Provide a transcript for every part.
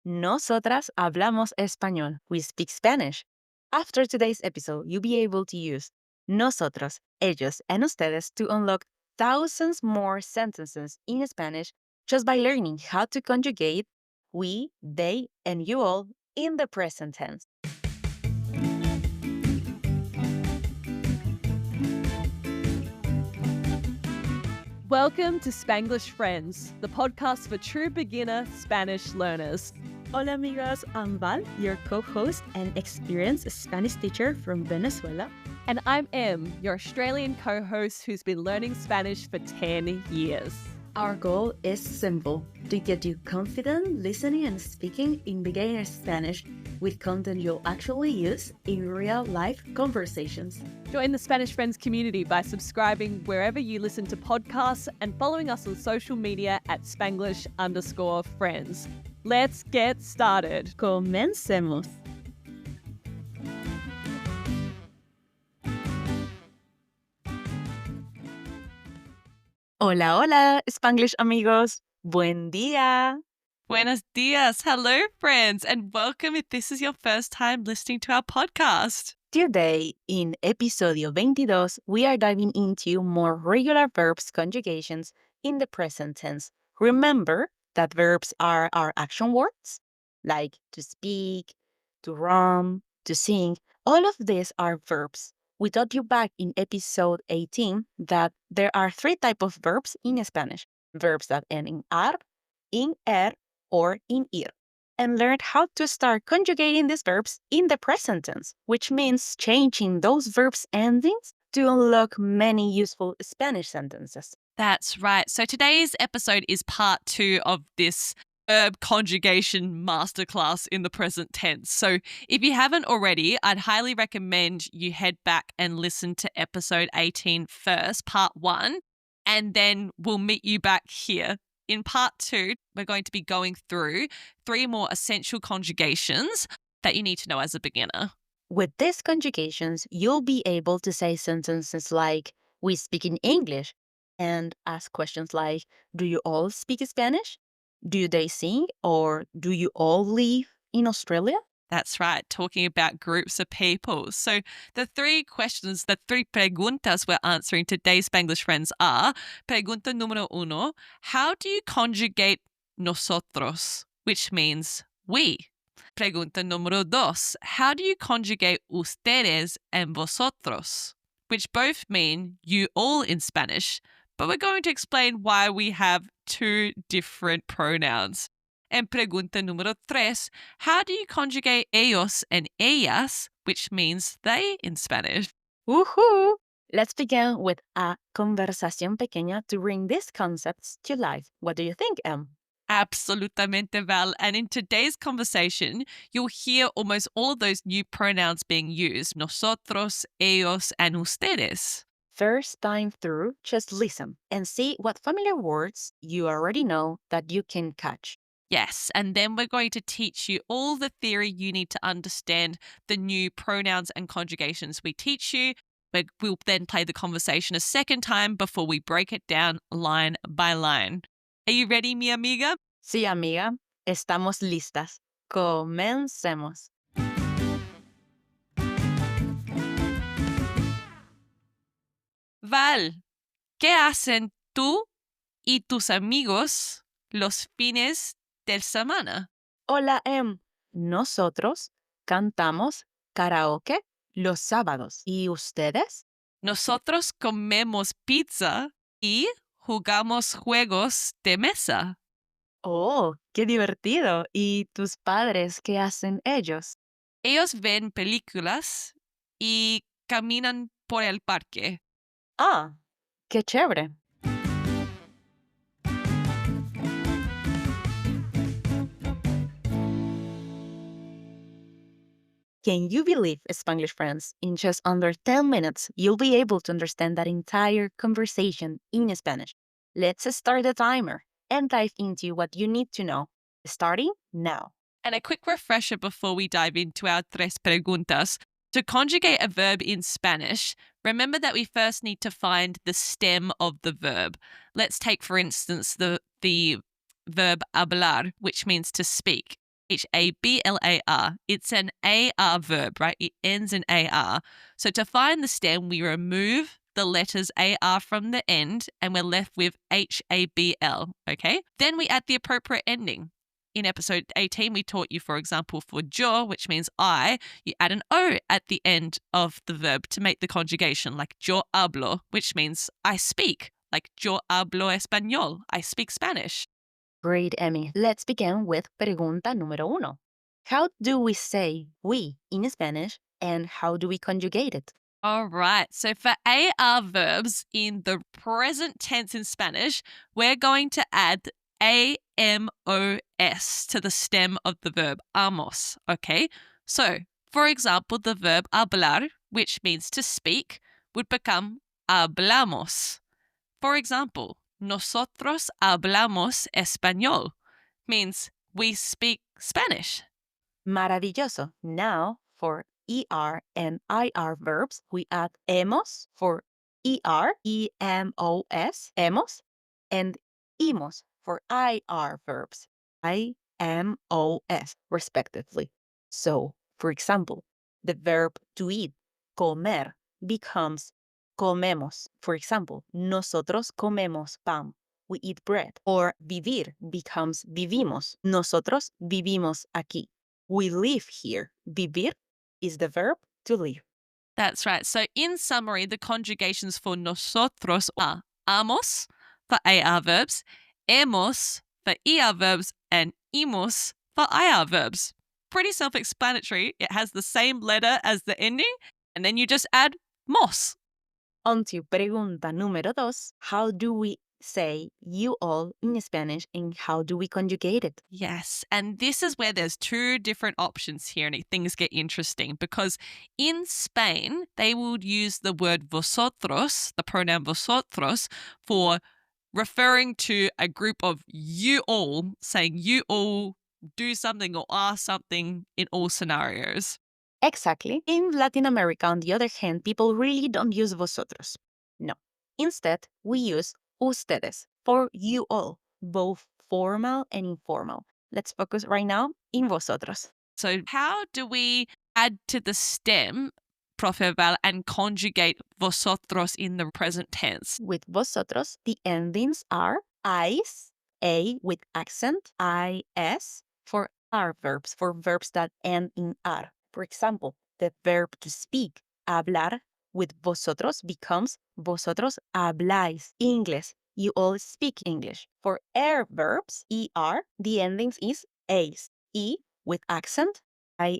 Nosotras hablamos español. We speak Spanish. After today's episode, you'll be able to use nosotros, ellos, and ustedes to unlock thousands more sentences in Spanish just by learning how to conjugate we, they, and you all in the present tense. Welcome to Spanglish Friends, the podcast for true beginner Spanish learners. Hola amigos, I'm Val, your co-host and experienced Spanish teacher from Venezuela. And I'm Em, your Australian co-host who's been learning Spanish for 10 years. Our goal is simple, to get you confident listening and speaking in beginner Spanish with content you'll actually use in real-life conversations. Join the Spanish Friends community by subscribing wherever you listen to podcasts and following us on social media at Spanglish_friends. Let's get started. Comencemos. Hola, hola, Spanglish amigos. Buen día. Buenos dias. Hello, friends, and welcome if this is your first time listening to our podcast. Today, in episodio 22, we are diving into more regular verbs conjugations in the present tense. Remember that verbs are our action words, like to speak, to run, to sing. All of these are verbs. We taught you back in episode 18 that there are three types of verbs in Spanish. Verbs that end in ar, in er, or in ir, and learned how to start conjugating these verbs in the present tense, which means changing those verbs' endings to unlock many useful Spanish sentences. That's right. So today's episode is part 2 of this verb conjugation masterclass in the present tense. So if you haven't already, I'd highly recommend you head back and listen to episode 18 first, part 1, and then we'll meet you back here. In part 2, we're going to be going through 3 more essential conjugations that you need to know as a beginner. With these conjugations, you'll be able to say sentences like, we speak in English, and ask questions like, do you all speak Spanish? Do they sing? Or do you all live in Australia? That's right, talking about groups of people. So the 3 questions, the 3 preguntas we're answering today, Spanglish Friends, are pregunta número 1, how do you conjugate nosotros, which means we? Pregunta número 2, how do you conjugate ustedes and vosotros, which both mean you all in Spanish, but we're going to explain why we have 2 different pronouns. And pregunta número 3, how do you conjugate ellos and ellas, which means they in Spanish? Woohoo! Let's begin with a conversación pequeña to bring these concepts to life. What do you think, Em? Absolutamente, Val. And in today's conversation, you'll hear almost all of those new pronouns being used, nosotros, ellos, and ustedes. First time through, just listen and see what familiar words you already know that you can catch. Yes, and then we're going to teach you all the theory you need to understand the new pronouns and conjugations we teach you. We'll then play the conversation a second time before we break it down line by line. Are you ready, mi amiga? Sí, amiga, estamos listas. Comencemos. Val, ¿qué hacen tú y tus amigos los fines de semana? Hola, Em. Nosotros cantamos karaoke los sábados. ¿Y ustedes? Nosotros comemos pizza y jugamos juegos de mesa. Oh, qué divertido. ¿Y tus padres qué hacen ellos? Ellos ven películas y caminan por el parque. Ah, qué chévere. Can you believe, Spanglish friends, in just under 10 minutes, you'll be able to understand that entire conversation in Spanish. Let's start the timer and dive into what you need to know, starting now. And a quick refresher before we dive into our tres preguntas. To conjugate a verb in Spanish, remember that we first need to find the stem of the verb. Let's take, for instance, the verb hablar, which means to speak. Hablar. It's an AR verb, right? It ends in AR. So to find the stem, we remove the letters AR from the end and we're left with HABL, okay? Then we add the appropriate ending. In episode 18, we taught you, for example, for yo, which means I, you add an O at the end of the verb to make the conjugation, like yo hablo, which means I speak, like yo hablo español, I speak Spanish. Great, Emmy. Let's begin with pregunta número uno. How do we say we in Spanish and how do we conjugate it? All right. So for AR verbs in the present tense in Spanish, we're going to add AMOS to the stem of the verb amos. Okay. So, for example, the verb hablar, which means to speak, would become hablamos. For example, nosotros hablamos español means we speak Spanish. Maravilloso. Now, for ER and IR verbs, we add hemos for ER, EMOS, hemos, and imos for IR verbs, IMOS, respectively. So, for example, the verb to eat, comer, becomes comemos. For example, nosotros comemos pan. We eat bread. Or vivir becomes vivimos. Nosotros vivimos aquí. We live here. Vivir is the verb to live. That's right. So, in summary, the conjugations for nosotros are amos for AR verbs, hemos for ER verbs, and imos for IR verbs. Pretty self explanatory. It has the same letter as the ending, and then you just add mos. On to pregunta número dos. How do we say you all in Spanish and how do we conjugate it? Yes, and this is where there's two different options here, and things get interesting because in Spain, they would use the word vosotros, the pronoun vosotros, for referring to a group of you all, saying you all do something or are something in all scenarios. Exactly. In Latin America, on the other hand, people really don't use vosotros. No. Instead, we use ustedes for you all, both formal and informal. Let's focus right now in vosotros. So, how do we add to the stem, Profe Val, and conjugate vosotros in the present tense? With vosotros, the endings are is, a with accent, is, for are verbs, for verbs that end in ar. For example, the verb to speak, hablar, with vosotros becomes vosotros habláis inglés. You all speak English. For verbs, er, the endings is es, e with accent,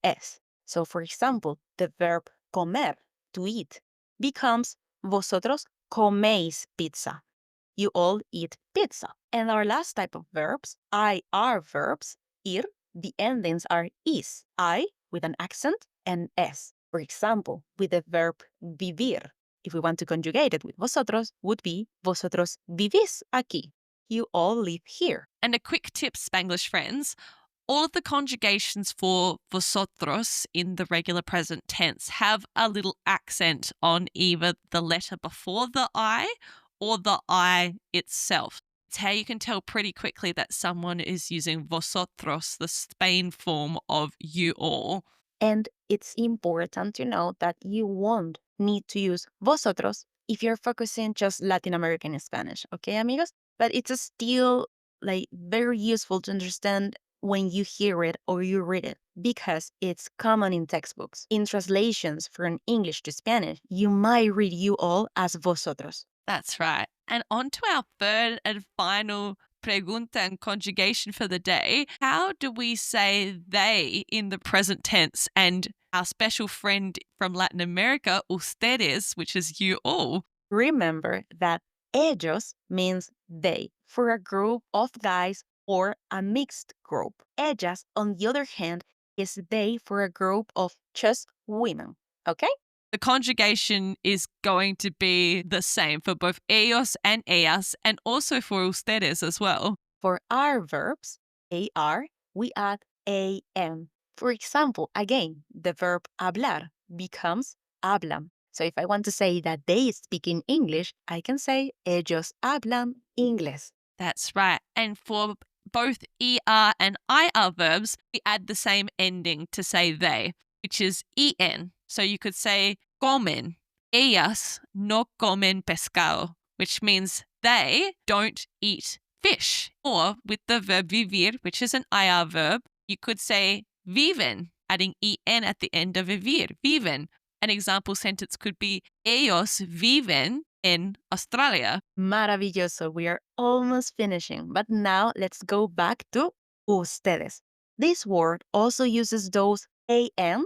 is. So, for example, the verb comer, to eat, becomes vosotros coméis pizza. You all eat pizza. And our last type of verbs, IR verbs, ir, the endings are is, I with an accent, and s. For example, with the verb vivir, if we want to conjugate it with vosotros, would be vosotros vivís aquí. You all live here. And a quick tip, Spanglish friends. All of the conjugations for vosotros in the regular present tense have a little accent on either the letter before the I or the I itself. It's how you can tell pretty quickly that someone is using vosotros, the Spain form of you all. And it's important to know that you won't need to use vosotros if you're focusing just Latin American Spanish, okay, amigos? But it's still very useful to understand when you hear it or you read it because it's common in textbooks. In translations from English to Spanish, you might read you all as vosotros. That's right. And on to our third and final pregunta and conjugation for the day. How do we say they in the present tense? And our special friend from Latin America, ustedes, which is you all. Remember that ellos means they for a group of guys or a mixed group. Ellas, on the other hand, is they for a group of just women. Okay? The conjugation is going to be the same for both ellos and ellas, and also for ustedes as well. For our verbs, AR, we add AM. For example, again, the verb hablar becomes hablan. So if I want to say that they speak in English, I can say ellos hablan inglés. That's right. And for both ER and IR verbs, we add the same ending to say they, which is EN. So you could say comen. Ellas no comen pescado, which means they don't eat fish. Or with the verb vivir, which is an IR verb, you could say viven, adding EN at the end of vivir, viven. An example sentence could be ellos viven en Australia. Maravilloso. We are almost finishing, but now let's go back to ustedes. This word also uses those an,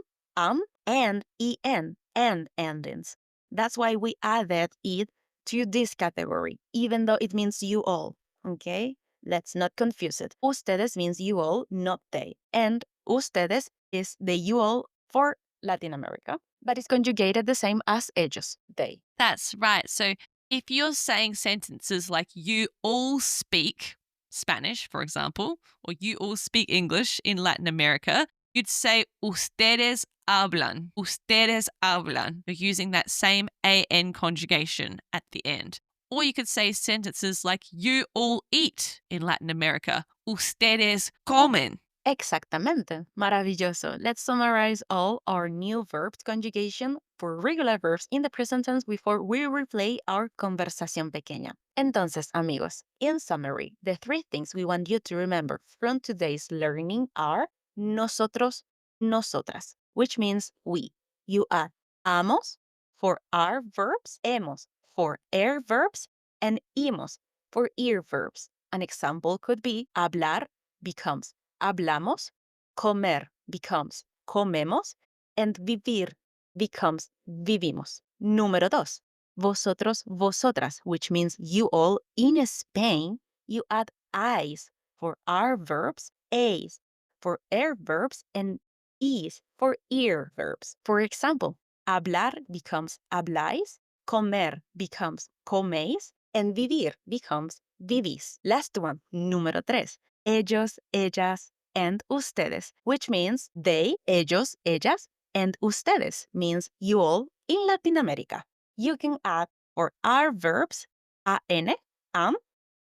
and en, and endings. That's why we added it to this category, even though it means you all, okay? Let's not confuse it. Ustedes means you all, not they. And ustedes is the you all for Latin America, but it's conjugated the same as ellos, they. That's right. So if you're saying sentences like you all speak Spanish, for example, or you all speak English in Latin America, you'd say ustedes hablan. Ustedes hablan. You're using that same AN conjugation at the end. Or you could say sentences like you all eat in Latin America. Ustedes comen. Exactamente. Maravilloso. Let's summarize all our new verb conjugation for regular verbs in the present tense before we replay our conversación pequeña. Entonces, amigos, in summary, the three things we want you to remember from today's learning are nosotros, nosotras, which means we. You add amos for our verbs, hemos for er verbs, and imos for ir verbs. An example could be hablar becomes hablamos, comer becomes comemos, and vivir becomes vivimos. Número dos, vosotros, vosotras, which means you all. In Spain, you add "-is" for our verbs, "-es" for er verbs, and "-is" for ir verbs. For example, hablar becomes habláis, comer becomes coméis, and vivir becomes vivís. Last one, número tres, ellos, ellas, and ustedes, which means they, ellos, ellas, and ustedes means you all in Latin America. You can add for our verbs an,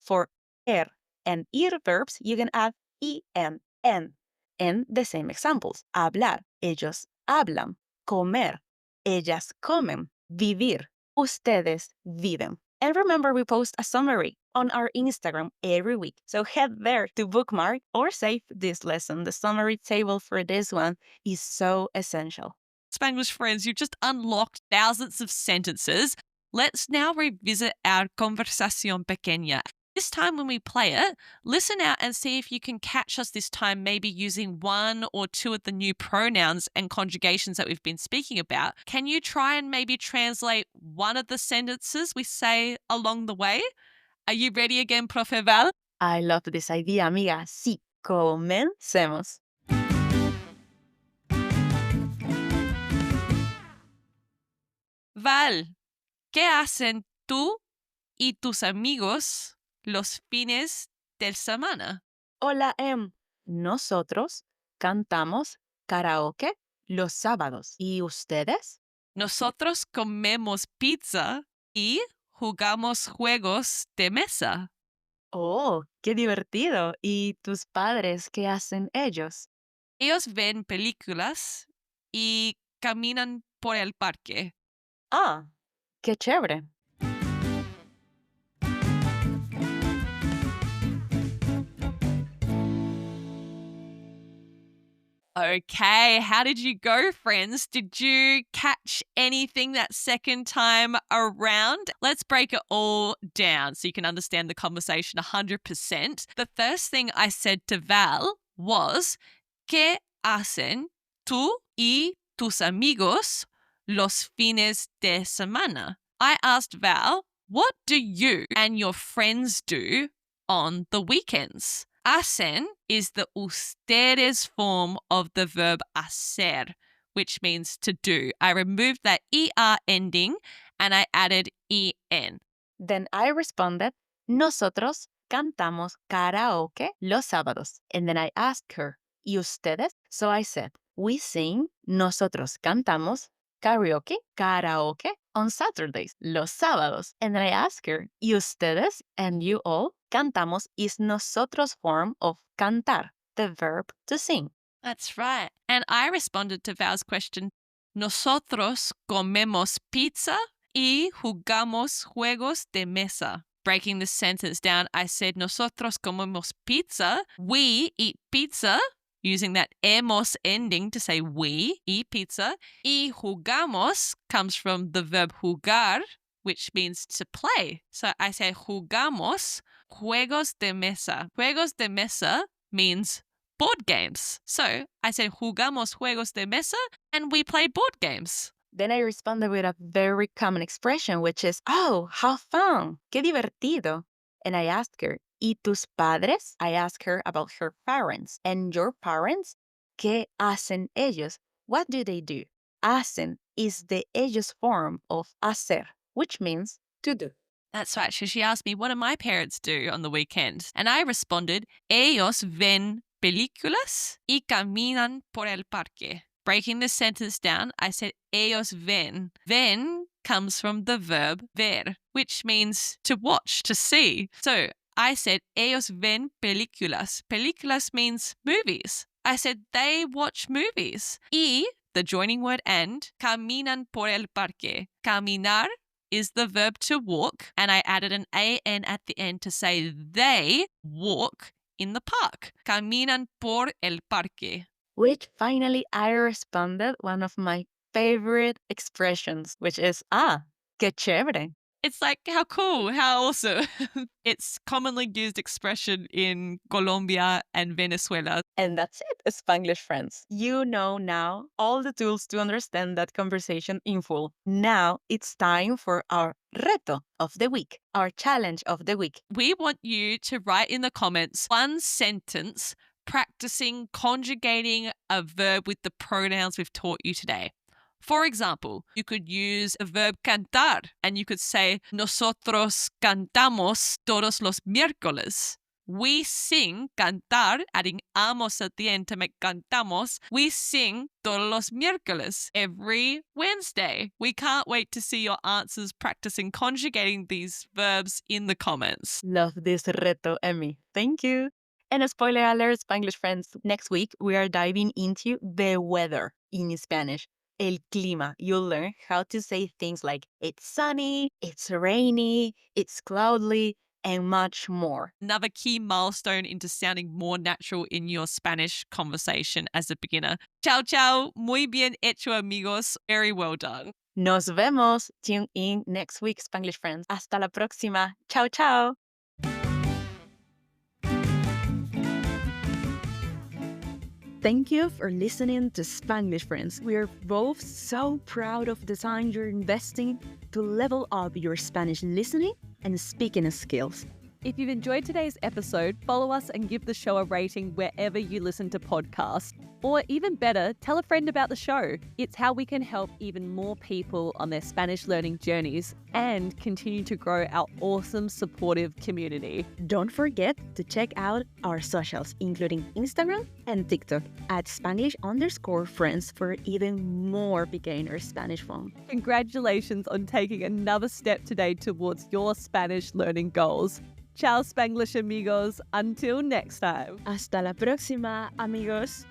for er and ir verbs, you can add en, en. And the same examples, hablar, ellos hablan, comer, ellas comen, vivir, ustedes viven. And remember, we post a summary on our Instagram every week. So head there to bookmark or save this lesson. The summary table for this one is so essential. Spanglish friends, you've just unlocked thousands of sentences. Let's now revisit our conversación pequeña. This time when we play it, listen out and see if you can catch us this time maybe using one or two of the new pronouns and conjugations that we've been speaking about. Can you try and maybe translate one of the sentences we say along the way? Are you ready again, Profe Val? I love this idea, amiga. Sí, comencemos. Val, ¿qué hacen tú y tus amigos los fines de semana? Hola, nosotros cantamos karaoke los sábados. ¿Y ustedes? Nosotros comemos pizza y jugamos juegos de mesa. Oh, qué divertido. ¿Y tus padres qué hacen ellos? Ellos ven películas y caminan por el parque. Ah, qué chévere. Okay, how did you go, friends? Did you catch anything that second time around? Let's break it all down so you can understand the conversation 100%. The first thing I said to Val was, ¿Qué hacen tú y tus amigos los fines de semana? I asked Val, what do you and your friends do on the weekends? Hacen is the ustedes form of the verb hacer, which means to do. I removed that ER ending and I added EN. Then I responded, nosotros cantamos karaoke los sábados. And then I asked her, ¿y ustedes? So I said, we sing, nosotros cantamos karaoke, karaoke on Saturdays, los sábados. And then I ask her, y ustedes and you all, cantamos is nosotros form of cantar, the verb to sing. That's right. And I responded to Val's question, nosotros comemos pizza y jugamos juegos de mesa. Breaking the sentence down, I said, nosotros comemos pizza. We eat pizza, using that hemos ending to say we eat pizza. Y jugamos comes from the verb jugar, which means to play. So I say jugamos juegos de mesa. Juegos de mesa means board games. So I said jugamos juegos de mesa and we play board games. Then I responded with a very common expression, which is, oh, how fun, qué divertido. And I asked her, ¿y tus padres? I asked her about her parents. And your parents? ¿Qué hacen ellos? What do they do? Hacen is the ellos form of hacer, which means to do. That's right. So she asked me, what do my parents do on the weekend? And I responded, ellos ven películas y caminan por el parque. Breaking the sentence down, I said, ellos ven. Ven comes from the verb ver, which means to watch, to see. So I said, ellos ven películas. Películas means movies. I said, they watch movies. Y, the joining word and, caminan por el parque. Caminar is the verb to walk, and I added an an at the end to say they walk in the park. Caminan por el parque. Which finally I responded one of my favorite expressions, which is, qué chévere. It's like, how cool, how awesome. It's commonly used expression in Colombia and Venezuela. And that's it, Spanglish friends. You know now all the tools to understand that conversation in full. Now it's time for our reto of the week, our challenge of the week. We want you to write in the comments one sentence practicing conjugating a verb with the pronouns we've taught you today. For example, you could use the verb cantar and you could say, nosotros cantamos todos los miércoles. We sing, cantar, adding amos at the end to make cantamos. We sing todos los miércoles, every Wednesday. We can't wait to see your answers practicing conjugating these verbs in the comments. Love this reto, Emmy. Thank you. And a spoiler alert, Spanglish friends, next week we are diving into the weather in Spanish. El clima. You'll learn how to say things like it's sunny, it's rainy, it's cloudy, and much more. Another key milestone into sounding more natural in your Spanish conversation as a beginner. Ciao, ciao. Muy bien hecho, amigos. Very well done. Nos vemos. Tune in next week, Spanglish friends. Hasta la próxima. Ciao, ciao. Thank you for listening to Spanglish Friends. We are both so proud of the time you're investing to level up your Spanish listening and speaking skills. If you've enjoyed today's episode, follow us and give the show a rating wherever you listen to podcasts. Or even better, tell a friend about the show. It's how we can help even more people on their Spanish learning journeys and continue to grow our awesome, supportive community. Don't forget to check out our socials, including Instagram and TikTok at Spanglish_friends for even more beginner Spanish fun. Congratulations on taking another step today towards your Spanish learning goals. Ciao, Spanglish amigos. Until next time. Hasta la próxima, amigos.